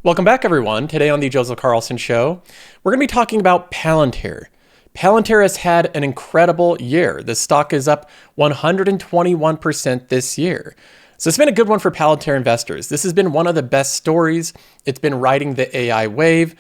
Welcome back, everyone. Today on the Joseph Carlson Show, we're going to be talking about Palantir. Palantir has had an incredible year. The stock is up 121% this year. So it's been a good one for Palantir investors. This has been one of the best stories. It's been riding the AI wave.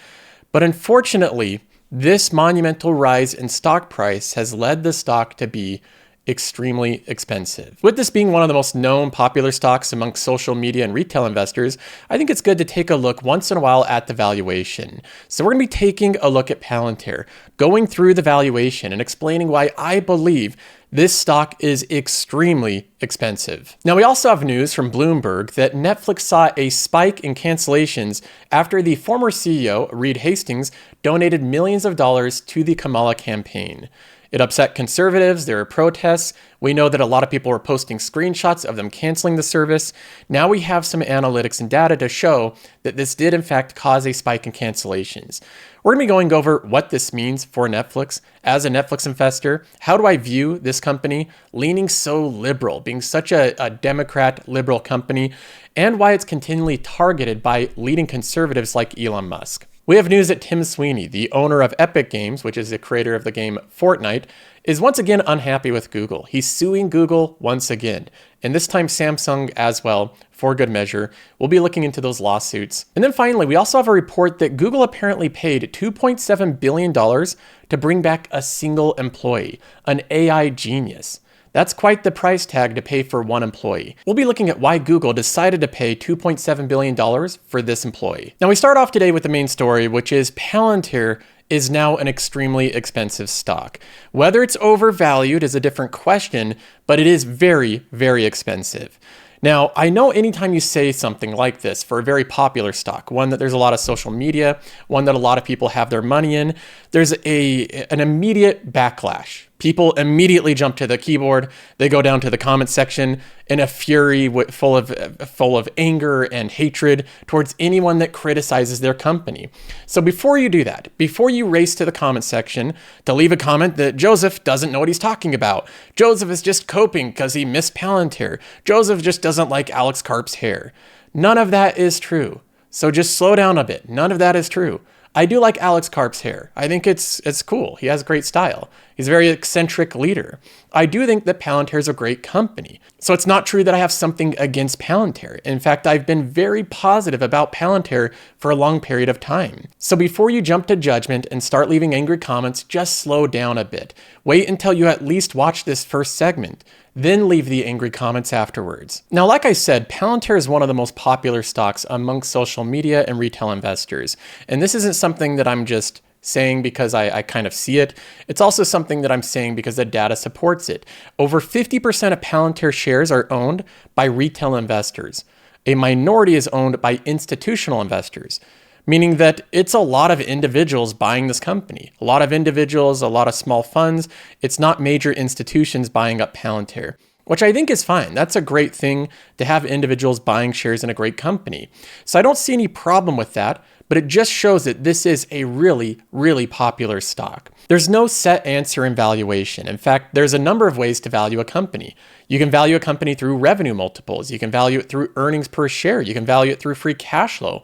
But unfortunately, this monumental rise in stock price has led the stock to be extremely expensive. With this being one of the most known popular stocks amongst social media and retail investors, I think it's good to take a look once in a while at the valuation. So we're going to be taking a look at Palantir, going through the valuation and explaining why I believe this stock is extremely expensive. Now, we also have news from Bloomberg that Netflix saw a spike in cancellations after the former CEO, Reed Hastings, donated millions of dollars to the Kamala campaign. It upset conservatives, there were protests. We know that a lot of people were posting screenshots of them canceling the service. Now we have some analytics and data to show that this did in fact cause a spike in cancellations. We're going to be going over what this means for Netflix. As a Netflix investor, how do I view this company leaning so liberal, being such a Democrat liberal company, and why it's continually targeted by leading conservatives like Elon Musk. We have news that Tim Sweeney, the owner of Epic Games, which is the creator of the game Fortnite, is once again unhappy with Google. He's suing Google once again, and this time Samsung as well, for good measure. We'll be looking into those lawsuits. And then finally, we also have a report that Google apparently paid $2.7 billion to bring back a single employee, an AI genius. That's quite the price tag to pay for one employee. We'll be looking at why Google decided to pay $2.7 billion for this employee. Now we start off today with the main story, which is Palantir is now an extremely expensive stock. Whether it's overvalued is a different question, but it is very, very expensive. Now, I know anytime you say something like this for a very popular stock, one that there's a lot of social media, one that a lot of people have their money in, there's an immediate backlash. People immediately jump to the keyboard. They go down to the comment section in a fury full of anger and hatred towards anyone that criticizes their company. So before you do that, before you race to the comment section to leave a comment that Joseph doesn't know what he's talking about, Joseph is just coping because he missed Palantir, Joseph just doesn't like Alex Karp's hair. None of that is true. So just slow down a bit. None of that is true. I do like Alex Karp's hair. I think it's cool. He has great style. He's a very eccentric leader. I do think that Palantir is a great company. So it's not true that I have something against Palantir. In fact, I've been very positive about Palantir for a long period of time. So before you jump to judgment and start leaving angry comments, just slow down a bit. Wait until you at least watch this first segment. Then leave the angry comments afterwards. Now, like I said, Palantir is one of the most popular stocks amongst social media and retail investors. And this isn't something that I'm just saying because I kind of see it. It's also something that I'm saying because the data supports it. Over 50% of Palantir shares are owned by retail investors. A minority is owned by institutional investors, meaning that it's a lot of individuals buying this company. A lot of individuals, a lot of small funds. It's not major institutions buying up Palantir, which I think is fine. That's a great thing to have individuals buying shares in a great company. So I don't see any problem with that, but it just shows that this is a really, really popular stock. There's no set answer in valuation. In fact, there's a number of ways to value a company. You can value a company through revenue multiples. You can value it through earnings per share. You can value it through free cash flow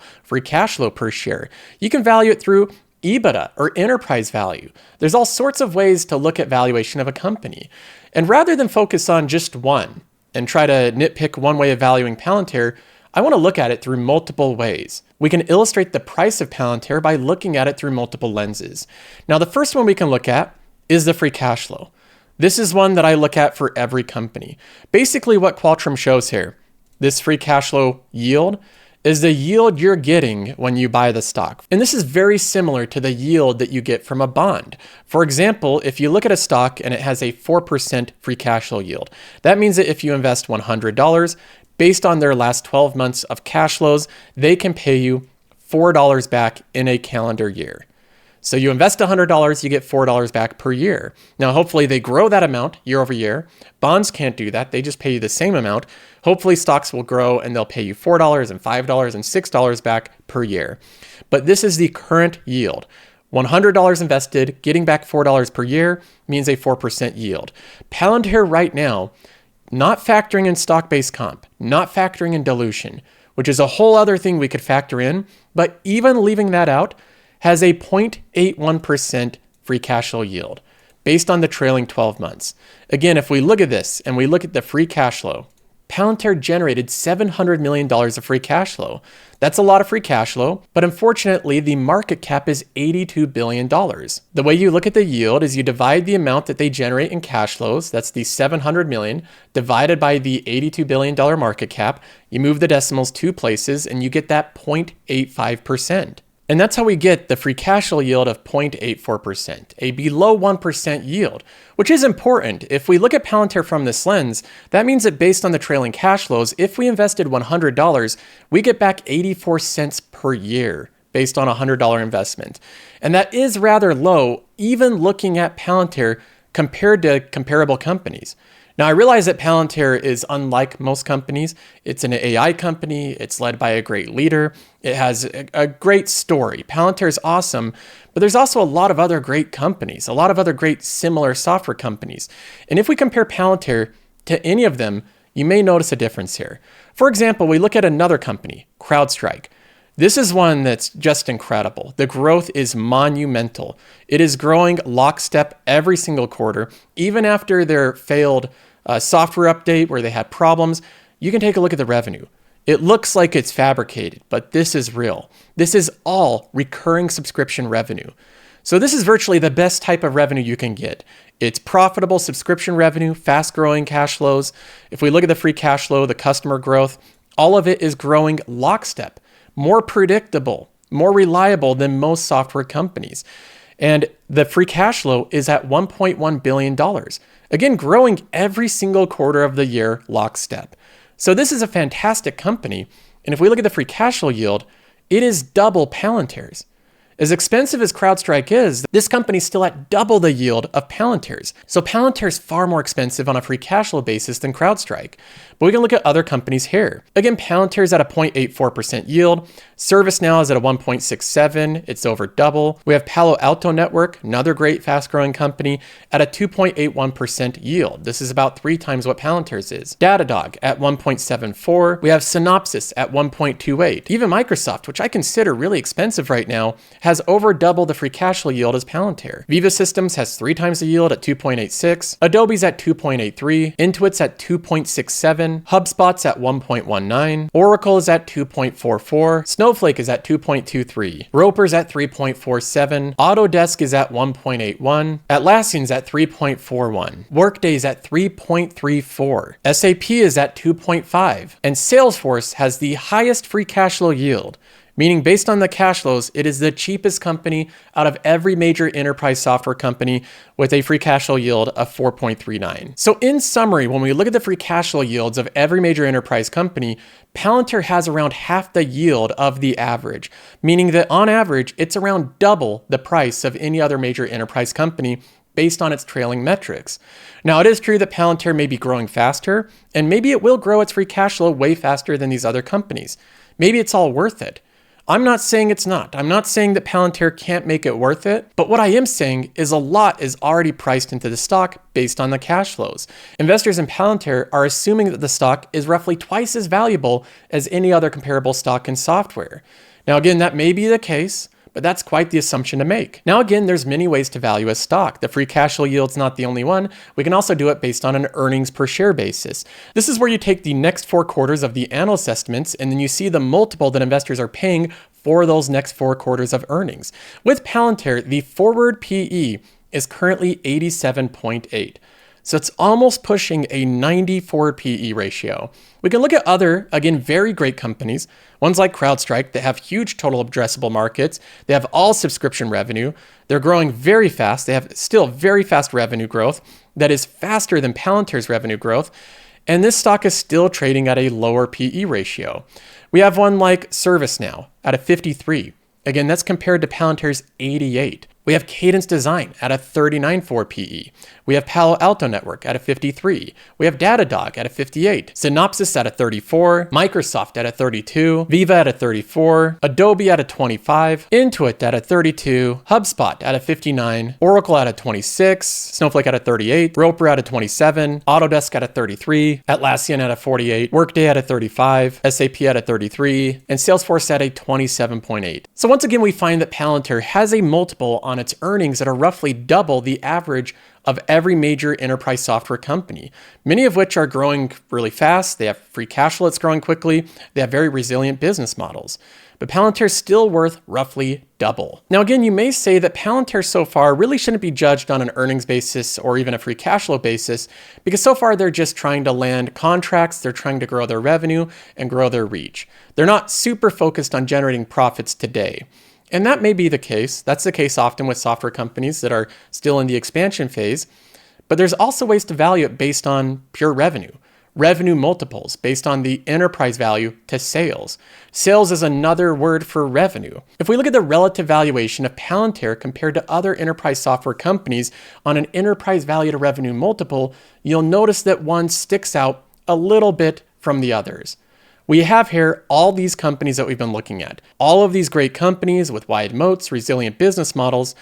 per share. You can value it through EBITDA or enterprise value. There's all sorts of ways to look at valuation of a company. And rather than focus on just one and try to nitpick one way of valuing Palantir, I want to look at it through multiple ways. We can illustrate the price of Palantir by looking at it through multiple lenses. Now, the first one we can look at is the free cash flow. This is one that I look at for every company. Basically, what Qualtrim shows here, this free cash flow yield, is the yield you're getting when you buy the stock. And this is very similar to the yield that you get from a bond. For example, if you look at a stock and it has a 4% free cash flow yield, that means that if you invest $100, based on their last 12 months of cash flows, they can pay you $4 back in a calendar year. So you invest $100, you get $4 back per year. Now, hopefully they grow that amount year over year. Bonds can't do that. They just pay you the same amount. Hopefully stocks will grow and they'll pay you $4 and $5 and $6 back per year. But this is the current yield. $100 invested, getting back $4 per year means a 4% yield. Palantir right now, not factoring in stock-based comp, not factoring in dilution, which is a whole other thing we could factor in, but even leaving that out, has a 0.81% free cash flow yield based on the trailing 12 months. Again, if we look at this and we look at the free cash flow, Palantir generated $700 million of free cash flow. That's a lot of free cash flow, but unfortunately, the market cap is $82 billion. The way you look at the yield is you divide the amount that they generate in cash flows, that's the $700 million, divided by the $82 billion market cap. You move the decimals 2 places and you get that 0.85%. And that's how we get the free cash flow yield of 0.84%, a below 1% yield, which is important. If we look at Palantir from this lens, that means that based on the trailing cash flows, if we invested $100, we get back 84 cents per year based on a $100 investment. And that is rather low, even looking at Palantir compared to comparable companies. Now, I realize that Palantir is unlike most companies. It's an AI company. It's led by a great leader. It has a great story. Palantir is awesome, but there's also a lot of other great companies, a lot of other great similar software companies. And if we compare Palantir to any of them, you may notice a difference here. For example, we look at another company, CrowdStrike. This is one that's just incredible. The growth is monumental. It is growing lockstep every single quarter, even after their failed software update where they had problems. You can take a look at the revenue. It looks like it's fabricated, but this is real. This is all recurring subscription revenue. So this is virtually the best type of revenue you can get. It's profitable subscription revenue, fast-growing cash flows. If we look at the free cash flow, the customer growth, all of it is growing lockstep, more predictable, more reliable than most software companies. And the free cash flow is at $1.1 billion. Again, growing every single quarter of the year lockstep. So this is a fantastic company. And if we look at the free cash flow yield, it is double Palantir's. As expensive as CrowdStrike is, this company's still at double the yield of Palantir's. So Palantir's far more expensive on a free cash flow basis than CrowdStrike. But we can look at other companies here. Again, Palantir's at a 0.84% yield. ServiceNow is at a 1.67. It's over double. We have Palo Alto Network, another great fast-growing company, at a 2.81% yield. This is about 3 times what Palantir's is. Datadog at 1.74. We have Synopsys at 1.28. Even Microsoft, which I consider really expensive right now, has over double the free cash flow yield as Palantir. Viva Systems has 3 times the yield at 2.86. Adobe's at 2.83. Intuit's at 2.67. HubSpot's at 1.19. Oracle is at 2.44. Snowflake is at 2.23. Roper's at 3.47. Autodesk is at 1.81. Atlassian's at 3.41. Workday's at 3.34. SAP is at 2.5. And Salesforce has the highest free cash flow yield, meaning based on the cash flows, it is the cheapest company out of every major enterprise software company with a free cash flow yield of 4.39. So in summary, when we look at the free cash flow yields of every major enterprise company, Palantir has around half the yield of the average, meaning that on average, it's around double the price of any other major enterprise company based on its trailing metrics. Now, it is true that Palantir may be growing faster, and maybe it will grow its free cash flow way faster than these other companies. Maybe it's all worth it. I'm not saying it's not. I'm not saying that Palantir can't make it worth it, but what I am saying is a lot is already priced into the stock based on the cash flows. Investors in Palantir are assuming that the stock is roughly twice as valuable as any other comparable stock in software. Now, again, that may be the case, but that's quite the assumption to make. Now, again, there's many ways to value a stock. The free cash flow yield's not the only one. We can also do it based on an earnings per share basis. This is where you take the next 4 quarters of the analyst estimates, and then you see the multiple that investors are paying for those next 4 quarters of earnings. With Palantir, the forward PE is currently 87.8. So it's almost pushing a 90 forward PE ratio. We can look at other, again, very great companies, ones like CrowdStrike that have huge total addressable markets. They have all subscription revenue. They're growing very fast. They have still very fast revenue growth that is faster than Palantir's revenue growth. And this stock is still trading at a lower PE ratio. We have one like ServiceNow at a 53. Again, that's compared to Palantir's 88. We have Cadence Design at a 39.4 PE. We have Palo Alto Network at a 53. We have Datadog at a 58. Synopsys at a 34. Microsoft at a 32. Viva at a 34. Adobe at a 25. Intuit at a 32. HubSpot at a 59. Oracle at a 26. Snowflake at a 38. Roper at a 27. Autodesk at a 33. Atlassian at a 48. Workday at a 35. SAP at a 33. And Salesforce at a 27.8. So once again, we find that Palantir has a multiple on its earnings that are roughly double the average of every major enterprise software company, many of which are growing really fast. They have free cash flow that's growing quickly. They have very resilient business models. But Palantir is still worth roughly double. Now, again, you may say that Palantir so far really shouldn't be judged on an earnings basis or even a free cash flow basis, because so far they're just trying to land contracts, they're trying to grow their revenue and grow their reach. They're not super focused on generating profits today. And that may be the case. That's the case often with software companies that are still in the expansion phase. But there's also ways to value it based on pure revenue multiples based on the enterprise value to sales. Sales is another word for revenue. If we look at the relative valuation of Palantir compared to other enterprise software companies on an enterprise value to revenue multiple, you'll notice that one sticks out a little bit from the others. We have here all these companies that we've been looking at, all of these great companies with wide moats, resilient business models,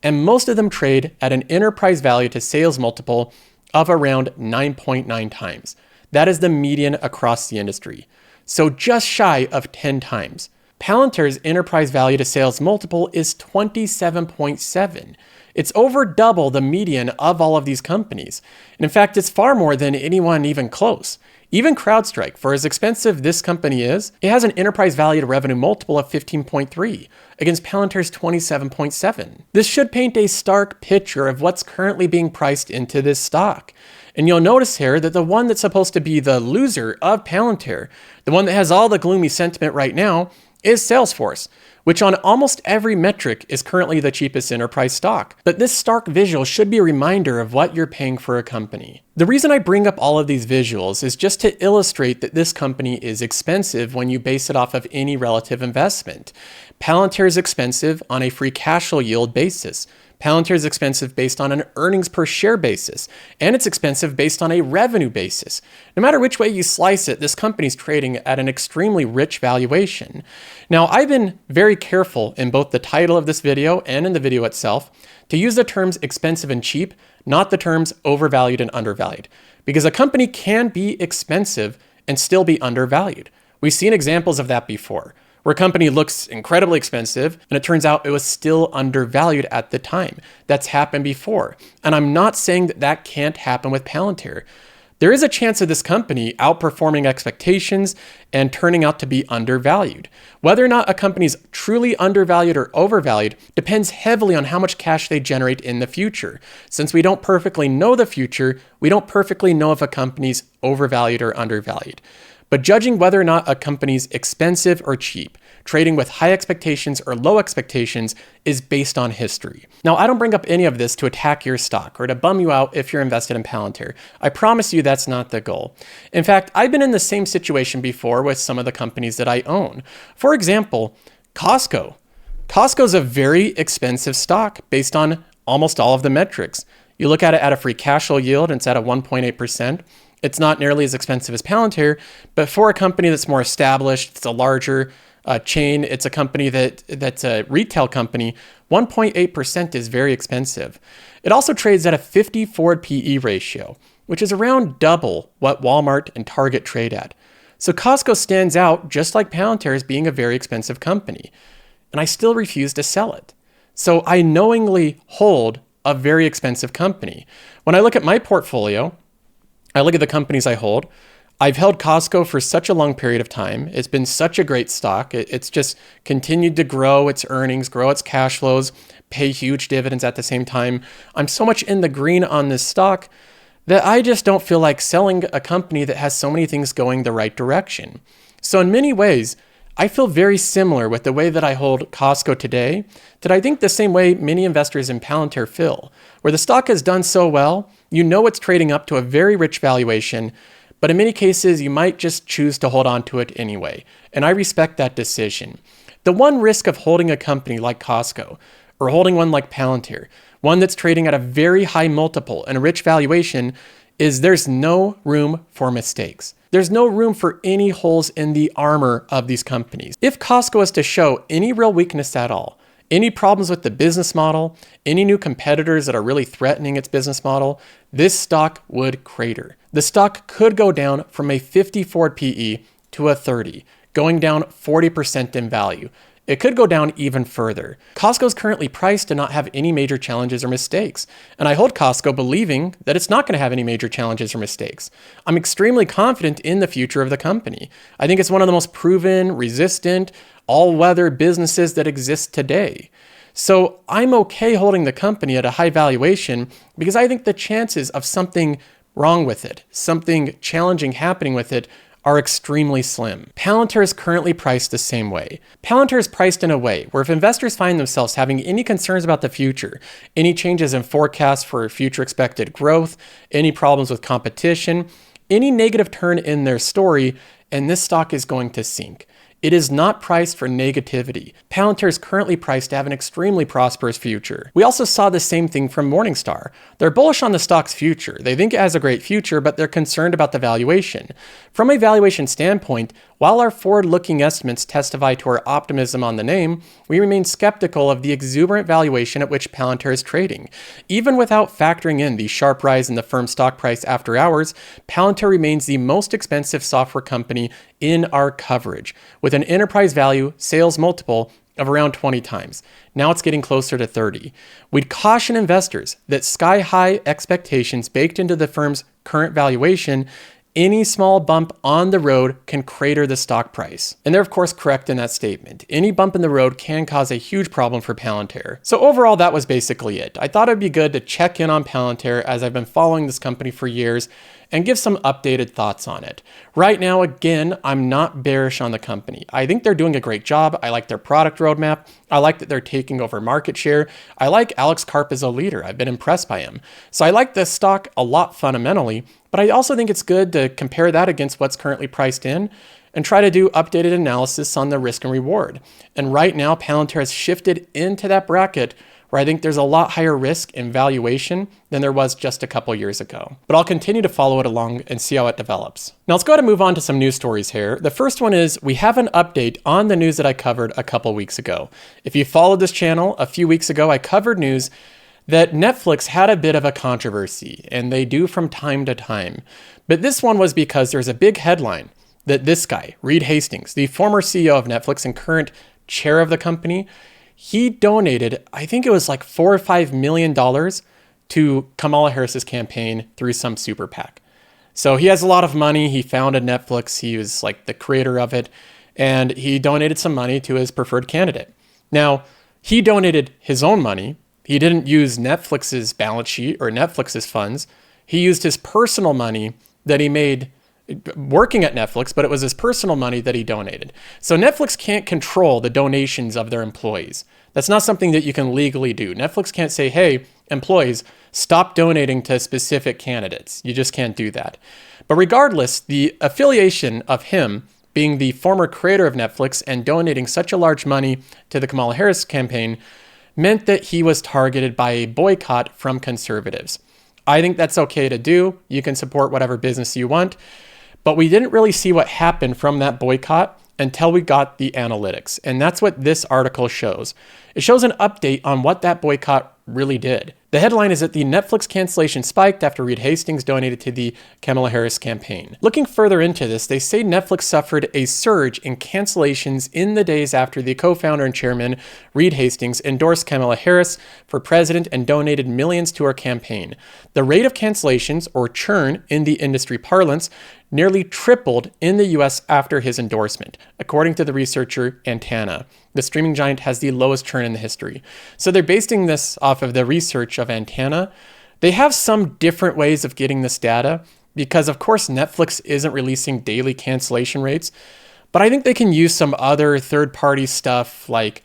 and most of them trade at an enterprise value to sales multiple of around 9.9 times. That is the median across the industry. So just shy of 10 times. Palantir's enterprise value to sales multiple is 27.7. It's over double the median of all of these companies. And in fact, it's far more than anyone even close. Even CrowdStrike, for as expensive this company is, it has an enterprise value to revenue multiple of 15.3 against Palantir's 27.7. This should paint a stark picture of what's currently being priced into this stock. And you'll notice here that the one that's supposed to be the loser of Palantir, the one that has all the gloomy sentiment right now, is Salesforce, which on almost every metric is currently the cheapest enterprise stock. But this stark visual should be a reminder of what you're paying for a company. The reason I bring up all of these visuals is just to illustrate that this company is expensive when you base it off of any relative investment. Palantir is expensive on a free cash flow yield basis. Palantir is expensive based on an earnings per share basis, and it's expensive based on a revenue basis. No matter which way you slice it, this company's trading at an extremely rich valuation. Now, I've been very careful in both the title of this video and in the video itself to use the terms expensive and cheap, not the terms overvalued and undervalued, because a company can be expensive and still be undervalued. We've seen examples of that before, where a company looks incredibly expensive and it turns out it was still undervalued at the time. That's happened before. And I'm not saying that that can't happen with Palantir. There is a chance of this company outperforming expectations and turning out to be undervalued. Whether or not a company's truly undervalued or overvalued depends heavily on how much cash they generate in the future. Since we don't perfectly know the future, we don't perfectly know if a company's overvalued or undervalued. But judging whether or not a company's expensive or cheap, trading with high expectations or low expectations is based on history. Now, I don't bring up any of this to attack your stock or to bum you out if you're invested in Palantir. I promise you that's not the goal. In fact, I've been in the same situation before with some of the companies that I own. For example, Costco. Costco is a very expensive stock based on almost all of the metrics. You look at it at a free cash flow yield, and it's at a 1.8%. It's not nearly as expensive as Palantir, but for a company that's more established, it's a larger chain, it's a company that's a retail company, 1.8% is very expensive. It also trades at a 50 forward PE ratio, which is around double what Walmart and Target trade at. So Costco stands out just like Palantir as being a very expensive company, and I still refuse to sell it. So I knowingly hold a very expensive company. When I look at my portfolio, I look at the companies I hold. I've held Costco for such a long period of time. It's been such a great stock. It's just continued to grow its earnings, grow its cash flows, pay huge dividends at the same time. I'm so much in the green on this stock that I just don't feel like selling a company that has so many things going the right direction. So in many ways, I feel very similar with the way that I hold Costco today, that I think the same way many investors in Palantir feel, where the stock has done so well, you know it's trading up to a very rich valuation, but in many cases, you might just choose to hold on to it anyway. And I respect that decision. The one risk of holding a company like Costco, or holding one like Palantir, one that's trading at a very high multiple and a rich valuation, is there's no room for mistakes. There's no room for any holes in the armor of these companies. If Costco is to show any real weakness at all, any problems with the business model, any new competitors that are really threatening its business model, this stock would crater. The stock could go down from a 54 PE to a 30, going down 40% in value. It could go down even further. Costco is currently priced to not have any major challenges or mistakes, and I hold Costco believing that it's not going to have any major challenges or mistakes. I'm extremely confident in the future of the company. I think it's one of the most proven, resistant, all-weather businesses that exist today. So I'm okay holding the company at a high valuation because I think the chances of something wrong with it, something challenging happening with it, are extremely slim. Palantir is currently priced the same way. Palantir is priced in a way where if investors find themselves having any concerns about the future, any changes in forecasts for future expected growth, any problems with competition, any negative turn in their story, and this stock is going to sink. It is not priced for negativity. Palantir is currently priced to have an extremely prosperous future. We also saw the same thing from Morningstar. They're bullish on the stock's future. They think it has a great future, but they're concerned about the valuation. From a valuation standpoint, while our forward-looking estimates testify to our optimism on the name, we remain skeptical of the exuberant valuation at which Palantir is trading. Even without factoring in the sharp rise in the firm's stock price after hours, Palantir remains the most expensive software company in our coverage, with an enterprise value sales multiple of around 20 times. Now it's getting closer to 30. We'd caution investors that sky-high expectations baked into the firm's current valuation, any small bump on the road can crater the stock price. And they're of course correct in that statement. Any bump in the road can cause a huge problem for Palantir. So overall, that was basically it. I thought it'd be good to check in on Palantir as I've been following this company for years and give some updated thoughts on it. Right now, again, I'm not bearish on the company. I think they're doing a great job. I like their product roadmap. I like that they're taking over market share. I like Alex Karp as a leader. I've been impressed by him. So I like this stock a lot fundamentally, but I also think it's good to compare that against what's currently priced in and try to do updated analysis on the risk and reward. And right now, Palantir has shifted into that bracket where I think there's a lot higher risk in valuation than there was just a couple years ago. But I'll continue to follow it along and see how it develops. Now let's go ahead and move on to some news stories here. The first one is we have an update on the news that I covered a couple weeks ago. If you followed this channel, a few weeks ago I covered news that Netflix had a bit of a controversy, and they do from time to time. But this one was because there's a big headline that this guy, Reed Hastings, the former CEO of Netflix and current chair of the company, he donated, I think it was like $4 or $5 million to Kamala Harris's campaign through some super PAC. So he has a lot of money. He founded Netflix. He was like the creator of it. And he donated some money to his preferred candidate. Now, he donated his own money. He didn't use Netflix's balance sheet or Netflix's funds. He used his personal money that he made working at Netflix, but it was his personal money that he donated. So Netflix can't control the donations of their employees. That's not something that you can legally do. Netflix can't say, hey, employees, stop donating to specific candidates. You just can't do that. But regardless, the affiliation of him being the former creator of Netflix and donating such a large money to the Kamala Harris campaign meant that he was targeted by a boycott from conservatives. I think that's okay to do. You can support whatever business you want. But we didn't really see what happened from that boycott until we got the analytics. And that's what this article shows. It shows an update on what that boycott really did. The headline is that the Netflix cancellation spiked after Reed Hastings donated to the Kamala Harris campaign. Looking further into this, they say Netflix suffered a surge in cancellations in the days after the co-founder and chairman, Reed Hastings, endorsed Kamala Harris for president and donated millions to her campaign. The rate of cancellations, or churn in the industry parlance, nearly tripled in the US after his endorsement, according to the researcher Antana. The streaming giant has the lowest churn in the history. So they're basing this off of the research of Antana. They have some different ways of getting this data because, of course, Netflix isn't releasing daily cancellation rates, but I think they can use some other third-party stuff like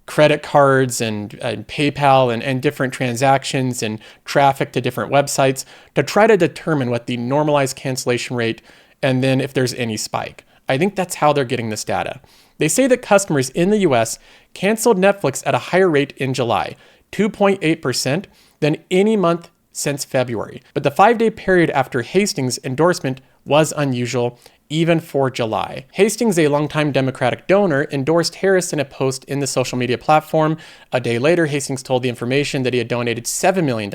credit cards and PayPal and different transactions and traffic to different websites to try to determine what the normalized cancellation rate and then if there's any spike. I think that's how they're getting this data. They say that customers in the US canceled Netflix at a higher rate in July, 2.8%, than any month since February. But the 5-day period after Hastings' endorsement was unusual, even for July. Hastings, a longtime Democratic donor, endorsed Harris in a post in the social media platform. A day later, Hastings told the information that he had donated $7 million.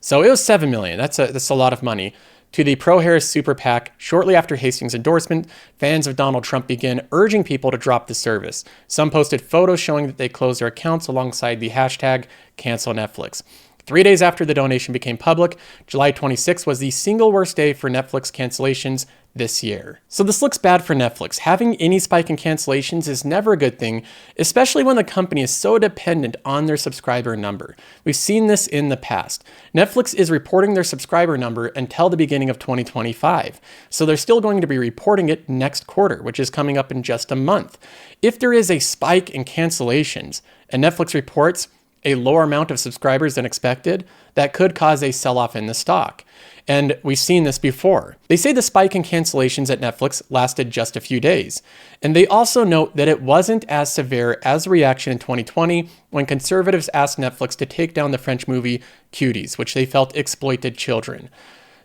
So it was $7 million. That's a lot of money. To the pro-Harris super PAC. Shortly after Hastings' endorsement, fans of Donald Trump began urging people to drop the service. Some posted photos showing that they closed their accounts alongside the hashtag #CancelNetflix. 3 days after the donation became public, July 26 was the single worst day for Netflix cancellations this year. So this looks bad for Netflix. Having any spike in cancellations is never a good thing, especially when the company is so dependent on their subscriber number. We've seen this in the past. Netflix is reporting their subscriber number until the beginning of 2025. So they're still going to be reporting it next quarter, which is coming up in just a month. If there is a spike in cancellations and Netflix reports a lower amount of subscribers than expected, that could cause a sell-off in the stock. And we've seen this before. They say the spike in cancellations at Netflix lasted just a few days. And they also note that it wasn't as severe as a reaction in 2020 when conservatives asked Netflix to take down the French movie Cuties, which they felt exploited children.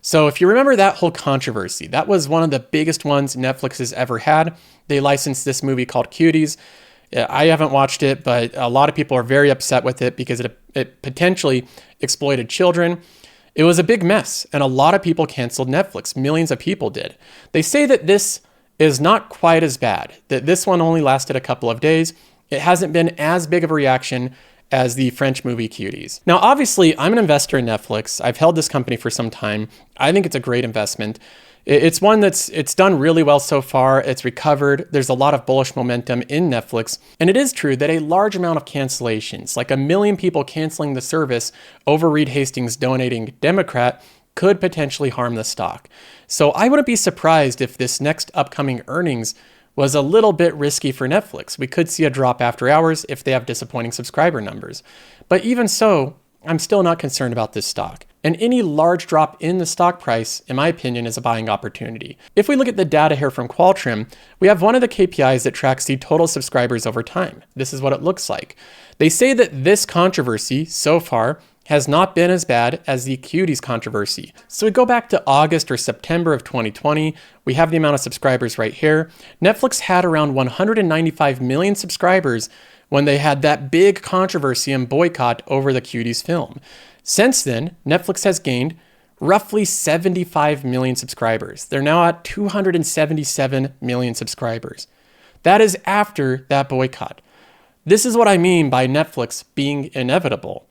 So if you remember that whole controversy, that was one of the biggest ones Netflix has ever had. They licensed this movie called Cuties. I haven't watched it, but a lot of people are very upset with it because it potentially exploited children. It was a big mess, and a lot of people canceled Netflix. Millions of people did. They say that this is not quite as bad, that this one only lasted a couple of days. It hasn't been as big of a reaction as the French movie Cuties. Now, obviously, I'm an investor in Netflix. I've held this company for some time. I think it's a great investment. It's one it's done really well so far. It's recovered. There's a lot of bullish momentum in Netflix. And it is true that a large amount of cancellations, like 1 million people canceling the service over Reed Hastings donating Democrat, could potentially harm the stock. So I wouldn't be surprised if this next upcoming earnings was a little bit risky for Netflix. We could see a drop after hours if they have disappointing subscriber numbers. But even so, I'm still not concerned about this stock. And any large drop in the stock price, in my opinion, is a buying opportunity. If we look at the data here from Qualtrim, we have one of the KPIs that tracks the total subscribers over time. This is what it looks like. They say that this controversy so far has not been as bad as the Cuties controversy. So we go back to August or September of 2020. We have the amount of subscribers right here. Netflix had around 195 million subscribers when they had that big controversy and boycott over the Cuties film. Since then, Netflix has gained roughly 75 million subscribers. They're now at 277 million subscribers. That is after that boycott. This is what I mean by Netflix being inevitable.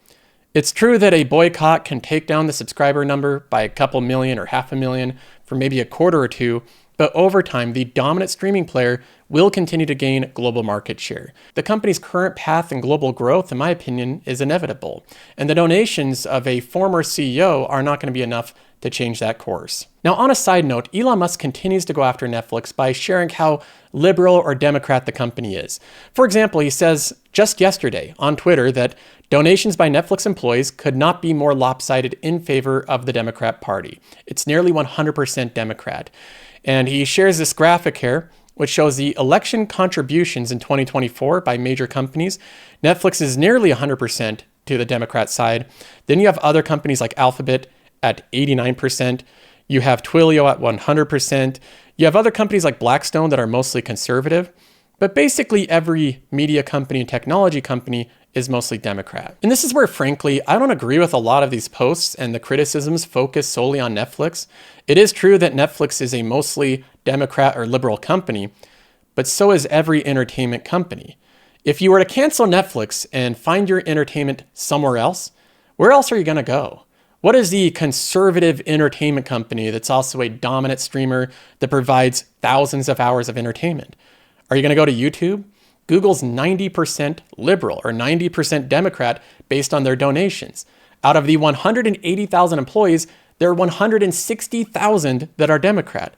It's true that a boycott can take down the subscriber number by a couple million or 500,000 for maybe a quarter or two, but over time, the dominant streaming player will continue to gain global market share. The company's current path and global growth, in my opinion, is inevitable, and the donations of a former CEO are not going to be enough to change that course. Now, on a side note, Elon Musk continues to go after Netflix by sharing how liberal or Democrat the company is. For example, he says just yesterday on Twitter that donations by Netflix employees could not be more lopsided in favor of the Democrat Party. It's nearly 100% Democrat. And he shares this graphic here, which shows the election contributions in 2024 by major companies. Netflix is nearly 100% to the Democrat side. Then you have other companies like Alphabet at 89%. You have Twilio at 100%. You have other companies like Blackstone that are mostly conservative. But basically every media company and technology company is mostly Democrat. And this is where, frankly, I don't agree with a lot of these posts and the criticisms focus solely on Netflix. It is true that Netflix is a mostly Democrat or liberal company, but so is every entertainment company. If you were to cancel Netflix and find your entertainment somewhere else, where else are you going to go? What is the conservative entertainment company that's also a dominant streamer that provides thousands of hours of entertainment? Are you going to go to YouTube? Google's 90% liberal or 90% Democrat based on their donations. Out of the 180,000 employees, there are 160,000 that are Democrat.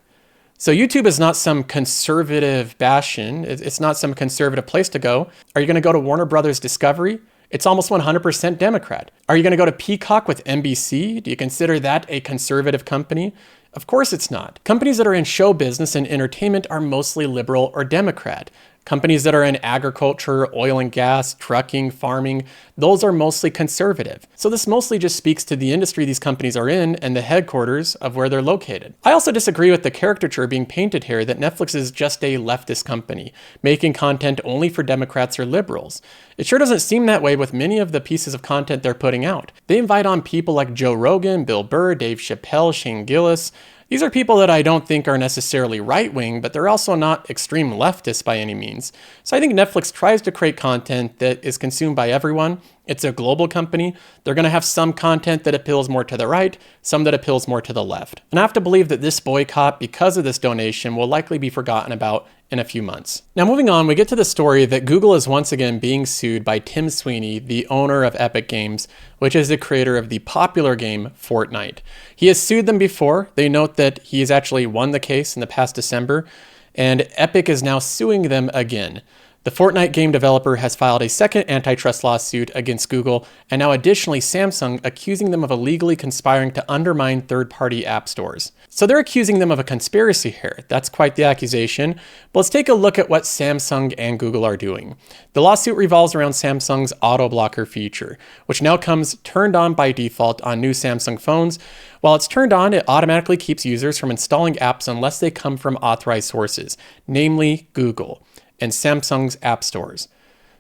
So YouTube is not some conservative bastion. It's not some conservative place to go. Are you going to go to Warner Brothers Discovery? It's almost 100% Democrat. Are you going to go to Peacock with NBC? Do you consider that a conservative company? Of course it's not. Companies that are in show business and entertainment are mostly liberal or Democrat. Companies that are in agriculture, oil and gas, trucking, farming, those are mostly conservative. So this mostly just speaks to the industry these companies are in and the headquarters of where they're located. I also disagree with the caricature being painted here that Netflix is just a leftist company, making content only for Democrats or liberals. It sure doesn't seem that way with many of the pieces of content they're putting out. They invite on people like Joe Rogan, Bill Burr, Dave Chappelle, Shane Gillis. These are people that I don't think are necessarily right-wing, but they're also not extreme leftists by any means. So I think Netflix tries to create content that is consumed by everyone. It's a global company. They're going to have some content that appeals more to the right, some that appeals more to the left. And I have to believe that this boycott, because of this donation, will likely be forgotten about in a few months. Now moving on, we get to the story that Google is once again being sued by Tim Sweeney, the owner of Epic Games, which is the creator of the popular game Fortnite. He has sued them before. They note that he has actually won the case in the past December, and Epic is now suing them again. The Fortnite game developer has filed a second antitrust lawsuit against Google, and now additionally Samsung, accusing them of illegally conspiring to undermine third-party app stores. So they're accusing them of a conspiracy here. That's quite the accusation. But let's take a look at what Samsung and Google are doing. The lawsuit revolves around Samsung's auto blocker feature, which now comes turned on by default on new Samsung phones. While it's turned on, it automatically keeps users from installing apps unless they come from authorized sources, namely Google and Samsung's app stores.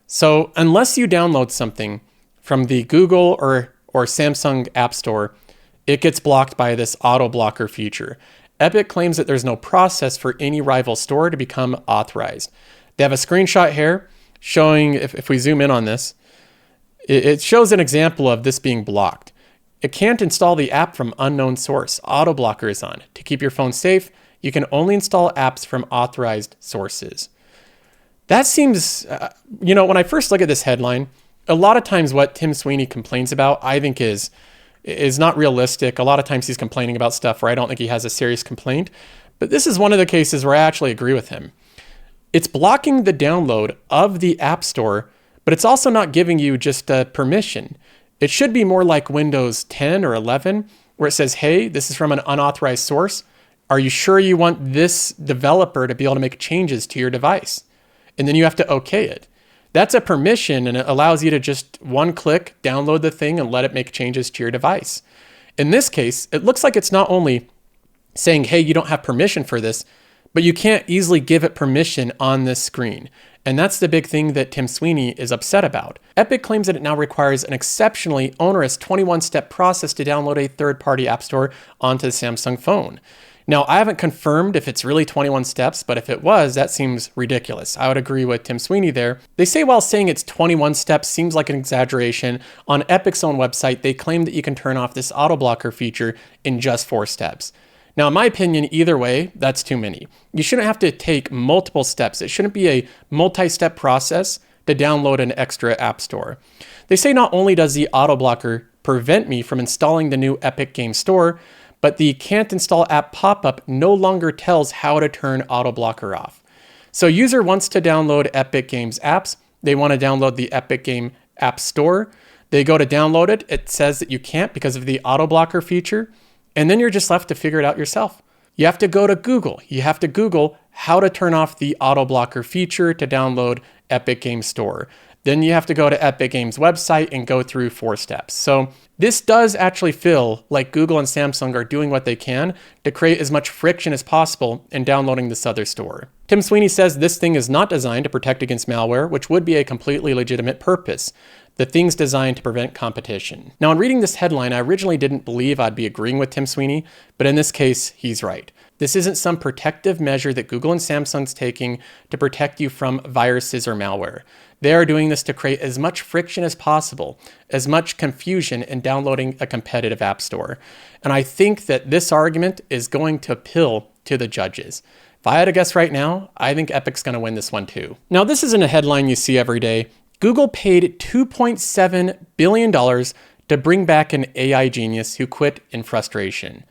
So unless you download something from the Google or Samsung app store, it gets blocked by this auto blocker feature. Epic claims that there's no process for any rival store to become authorized. They have a screenshot here showing, if we zoom in on this, it shows an example of this being blocked. It can't install the app from unknown source. Auto blocker is on. To keep your phone safe, you can only install apps from authorized sources. That seems, when I first look at this headline, a lot of times what Tim Sweeney complains about, I think is not realistic. A lot of times he's complaining about stuff where I don't think he has a serious complaint. But this is one of the cases where I actually agree with him. It's blocking the download of the App Store, but it's also not giving you just a permission. It should be more like Windows 10 or 11, where it says, hey, this is from an unauthorized source. Are you sure you want this developer to be able to make changes to your device? And then you have to okay it. That's a permission, and it allows you to just one click, download the thing and let it make changes to your device. In this case, it looks like it's not only saying, hey, you don't have permission for this, but you can't easily give it permission on this screen. And that's the big thing that Tim Sweeney is upset about. Epic claims that it now requires an exceptionally onerous 21-step process to download a third-party app store onto the Samsung phone. Now, I haven't confirmed if it's really 21 steps, but if it was, that seems ridiculous. I would agree with Tim Sweeney there. They say while saying it's 21 steps seems like an exaggeration, on Epic's own website, they claim that you can turn off this auto blocker feature in just 4 steps. Now, in my opinion, either way, that's too many. You shouldn't have to take multiple steps. It shouldn't be a multi-step process to download an extra app store. They say not only does the auto blocker prevent me from installing the new Epic Game Store, but the can't install app pop-up no longer tells how to turn auto blocker off. So user wants to download Epic Games apps. They want to download the Epic Game App Store. They go to download it. It says that you can't because of the auto blocker feature. And then you're just left to figure it out yourself. You have to go to Google. You have to Google how to turn off the auto blocker feature to download Epic Games Store. Then you have to go to Epic Games website and go through 4 steps. So this does actually feel like Google and Samsung are doing what they can to create as much friction as possible in downloading this other store. Tim Sweeney says this thing is not designed to protect against malware, which would be a completely legitimate purpose. The thing's designed to prevent competition. Now, in reading this headline, I originally didn't believe I'd be agreeing with Tim Sweeney, but in this case, he's right. This isn't some protective measure that Google and Samsung's taking to protect you from viruses or malware. They are doing this to create as much friction as possible, as much confusion in downloading a competitive app store. And I think that this argument is going to appeal to the judges. If I had to guess right now, I think Epic's going to win this one too. Now, this isn't a headline you see every day. Google paid $2.7 billion to bring back an AI genius who quit in frustration.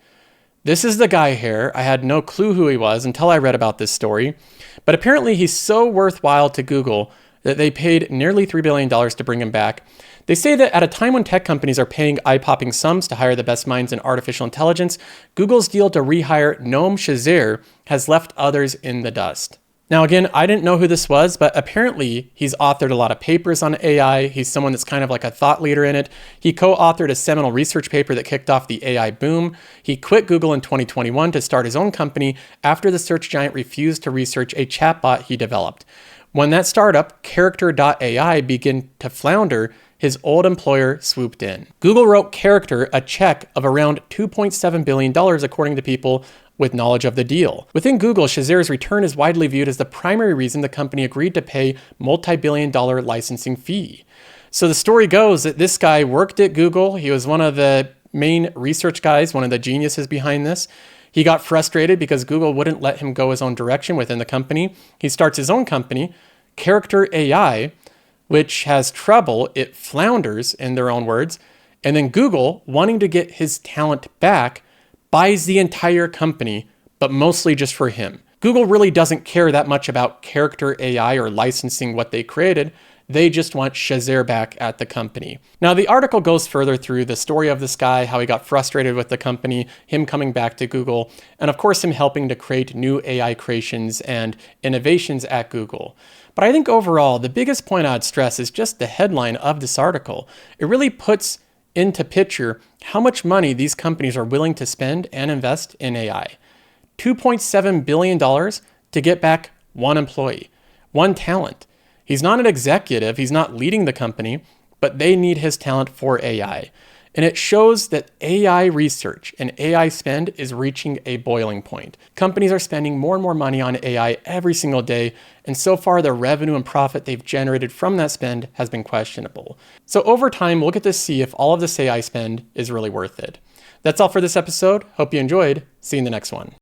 This is the guy here. I had no clue who he was until I read about this story. But apparently he's so worthwhile to Google that they paid nearly $3 billion to bring him back. They say that at a time when tech companies are paying eye-popping sums to hire the best minds in artificial intelligence, Google's deal to rehire Noam Shazer has left others in the dust. Now again, I didn't know who this was, but apparently he's authored a lot of papers on AI. He's someone that's kind of like a thought leader in it. He co-authored a seminal research paper that kicked off the AI boom. He quit Google in 2021 to start his own company after the search giant refused to research a chatbot he developed. When that startup, Character.ai, began to flounder, his old employer swooped in. Google wrote Character a check of around $2.7 billion, according to people with knowledge of the deal. Within Google, Shazer's return is widely viewed as the primary reason the company agreed to pay multi-billion-dollar licensing fee. So the story goes that this guy worked at Google. He was one of the main research guys, one of the geniuses behind this. He got frustrated because Google wouldn't let him go his own direction within the company. He starts his own company, Character AI, which has trouble. It flounders, in their own words. And then Google, wanting to get his talent back, buys the entire company, but mostly just for him. Google really doesn't care that much about Character AI or licensing what they created. They just want Shazer back at the company. Now, the article goes further through the story of this guy, how he got frustrated with the company, him coming back to Google, and of course him helping to create new AI creations and innovations at Google. But I think overall, the biggest point I'd stress is just the headline of this article. It really puts into picture how much money these companies are willing to spend and invest in AI. $2.7 billion to get back one employee, one talent. He's not an executive, he's not leading the company, but they need his talent for AI. And it shows that AI research and AI spend is reaching a boiling point. Companies are spending more and more money on AI every single day, and so far the revenue and profit they've generated from that spend has been questionable. So over time, we'll get to see if all of this AI spend is really worth it. That's all for this episode. Hope you enjoyed. See you in the next one.